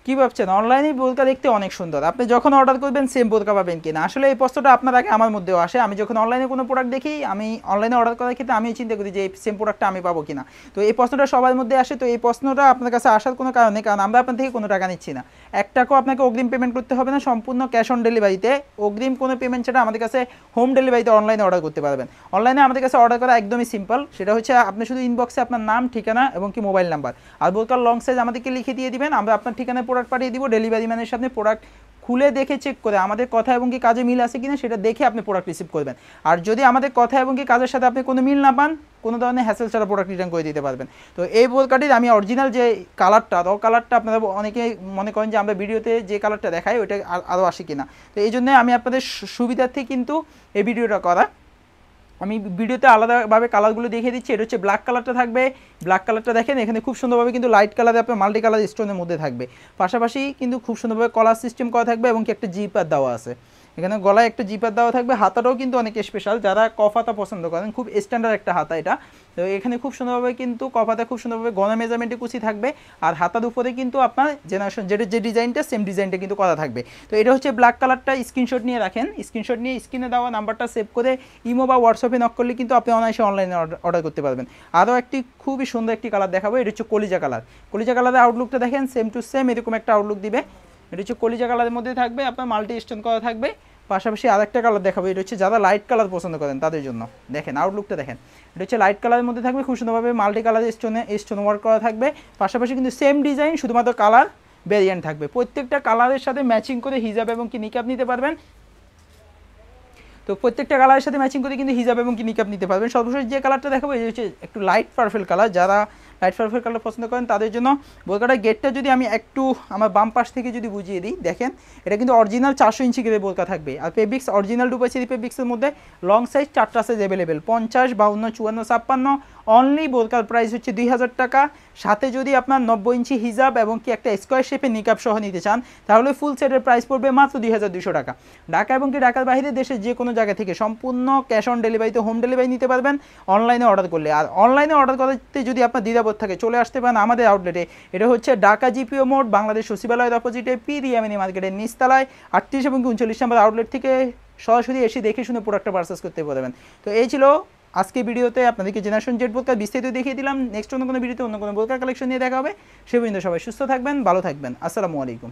কি ভাবছেন অনলাইনে বোরকা দেখতে অনেক সুন্দর, আপনি যখন অর্ডার করবেন সেম বোরকা পাবেন কিনা? আসলে এই প্রশ্নটা আপনার আগে আমার মধ্যেও আসে। আমি যখন অনলাইনে কোনো প্রোডাক্ট দেখি, আমি অনলাইনে অর্ডার করার ক্ষেত্রে আমি চিন্তা করি যে এই সেম প্রোডাক্টটা আমি পাবো কিনা। তো এই প্রশ্নটা সবার মধ্যে আসে। তো এই প্রশ্নটা আপনার কাছে আসার কোনো কারণ নেই, কারণ আমরা আপনার থেকে কোনো টাকা নিচ্ছি না। 1 টাকাও আপনাকে অগ্রিম পেমেন্ট করতে হবে না, সম্পূর্ণ ক্যাশ অন ডেলিভারিতে, অগ্রিম কোনো পেমেন্ট ছাড়া আমাদের কাছে হোম ডেলিভারিতে অনলাইনে অর্ডার করতে পারবেন। অনলাইনে আমাদের কাছে অর্ডার করা একদমই সিম্পল, সেটা হচ্ছে আপনি শুধু ইনবক্সে আপনার নাম, ঠিকানা এবং কি মোবাইল নাম্বার আর বোরকার লং সাইজ আমাদেরকে লিখে দিয়ে দিবেন। আমরা আপনার ঠিকানায় প্রোডাক্ট পাঠিয়ে দিব। ডেলিভারি ম্যানের সাথে প্রোডাক্ট খুলে দেখে চেক করে আমাদের কথা এবং কি কাজে মিল আছে কিনা সেটা দেখে আপনি প্রোডাক্ট রিসিভ করবেন। আর যদি আমাদের কথা এবং কি কাজের সাথে আপনি কোনো মিল না পান, কোনো ধরনের হ্যাসেল ছাড়া প্রোডাক্ট রিটার্ন করে দিতে পারবেন। তো এই বোরকাটির আমি অরিজিনাল যে কালারটা, র কালারটা আপনারা অনেকে মনে করেন যে আমরা ভিডিওতে যে কালারটা দেখাই ওইটা আরও আসে কিনা। তো এই জন্য আমি আপনাদের সুবিধার্থে কিন্তু এই ভিডিওটা করা। আমি ভিডিওতে আলাদাভাবে কালারগুলো দেখিয়ে দিচ্ছি। এটা হচ্ছে ব্ল্যাক কালারটা থাকবে। ব্ল্যাক কালারটা দেখেন এখানে খুব সুন্দরভাবে কিন্তু লাইট কালারে আপনার মাল্টি কালার স্টোনের মধ্যে থাকবে। পাশাপাশি কিন্তু খুব সুন্দরভাবে কলার সিস্টেম করা থাকবে এবং কি একটা জিপার দেওয়া আছে। এখানে গলায় একটা জিপার দেওয়া থাকবে। হাতাটাও কিন্তু অনেক স্পেশাল, যারা কফাতা পছন্দ করেন, খুব স্ট্যান্ডার্ড একটা হাতা এটা। তো এখানে খুব সুন্দরভাবে কিন্তু কফাতে খুব সুন্দরভাবে গলা মেজারমেন্টে কুচি থাকবে। আর হাতার উপরে কিন্তু আপনার জেনারেশন যে ডিজাইনটা সেম ডিজাইনটা কিন্তু করা থাকবে। তো এটা হচ্ছে ব্ল্যাক কালারটা। স্ক্রিনশট নিয়ে রাখেন, স্ক্রিনশট নিয়ে স্ক্রিনে দেওয়া নাম্বারটা সেভ করে ইমো বা হোয়াটসঅ্যাপে নক করলে কিন্তু আপনি অনায়াসে অনলাইনে অর্ডার করতে পারবেন। আরও একটি খুবই সুন্দর একটি কালার দেখাবো, এটা হচ্ছে কলিজা কালার। কলিজা কালারের আউটলুকটা দেখেন, সেম টু সেম এরকম একটা আউটলুক দিবে। এটা হচ্ছে কলিজা কালারের মধ্যে থাকবে, আপনার মাল্টি স্টোন করা থাকবে। পাশাপাশি আরেকটা কালার দেখাবো, এটা হচ্ছে যারা লাইট কালার পছন্দ করেন তাদের জন্য। দেখেন আউটলুকটা দেখেন, এটা হচ্ছে লাইট কালারের মধ্যে থাকবে, খুব সুন্দরভাবে মাল্টি কালার স্টোন ওয়ার্ক করা থাকবে। পাশাপাশি কিন্তু সেম ডিজাইন, শুধুমাত্র কালার ভ্যারিয়েন্ট থাকবে। প্রত্যেকটা কালারের সাথে ম্যাচিং করে হিজাব এবং কি নিকাব নিতে পারবেন। তো প্রত্যেকটা কালারের সাথে ম্যাচিং করে কিন্তু হিজাব এবং কি নিকাব নিতে পারবেন। সর্বশেষ যে কালারটা দেখাবো এই হচ্ছে একটু লাইট পার্পল কালার। যারা লাইট পার্পল কালার পছন্দ করেন তাদের জন্য বোরকাটার গেটটা যদি আমি একটু আমার বাম পাশ থেকে যদি বুঝিয়ে দিই, দেখেন এটা কিন্তু অরিজিনাল 400 ইঞ্চি করে বোরকা থাকবে। আর ফেব্রিক্স অরিজিনাল ডুপাইসেরি ফেব্রিক্সের মধ্যে লং সাইজ 4টা সাইজ অ্যাভেলেবেল, 50, 52, 54, 56। অনলি বোরকার প্রাইস হচ্ছে 2000 টাকা। সাথে যদি আপনার 90 ইঞ্চি হিজাব এবং কি একটা স্কোয়ার শেপের নিকাব সহ নিতে চান তাহলে ফুল সেটের প্রাইস পড়বে মাত্র 2200 টাকা। ঢাকা এবং কি ঢাকার বাইরে দেশের যে কোনো জায়গা থেকে সম্পূর্ণ ক্যাশ অন ডেলিভারিতে হোম ডেলিভারি নিতে পারবেন অনলাইনে অর্ডার করলে। আর অনলাইনে অর্ডার করতে যদি আপনার দ্বিধাবোধ থাকে চলে আসতে পারেন আমাদের আউটলেটে। এটা হচ্ছে ঢাকা জিপিও মোড়, বাংলাদেশ সচিবালয়ের অপোজিটে, পিরিয়ামিনি মার্কেটের নিচতলায় 38 এবং 39 নম্বর আউটলেট থেকে সরাসরি এসে দেখে শুনে প্রোডাক্টটা পারচেস করতে পারবেন। তো এই ছিল আজকে ভিডিওতে আপনাদেরকে জেনারেশন জেড বোরকা বিস্তারিত দেখিয়ে দিলাম। নেক্সট অন্য কোনো ভিডিওতে অন্য কোনো বোরকা কালেকশন নিয়ে দেখা হবে। সে পর্যন্ত সবাই সুস্থ থাকবেন, ভালো থাকবেন। আসসালামু আলাইকুম।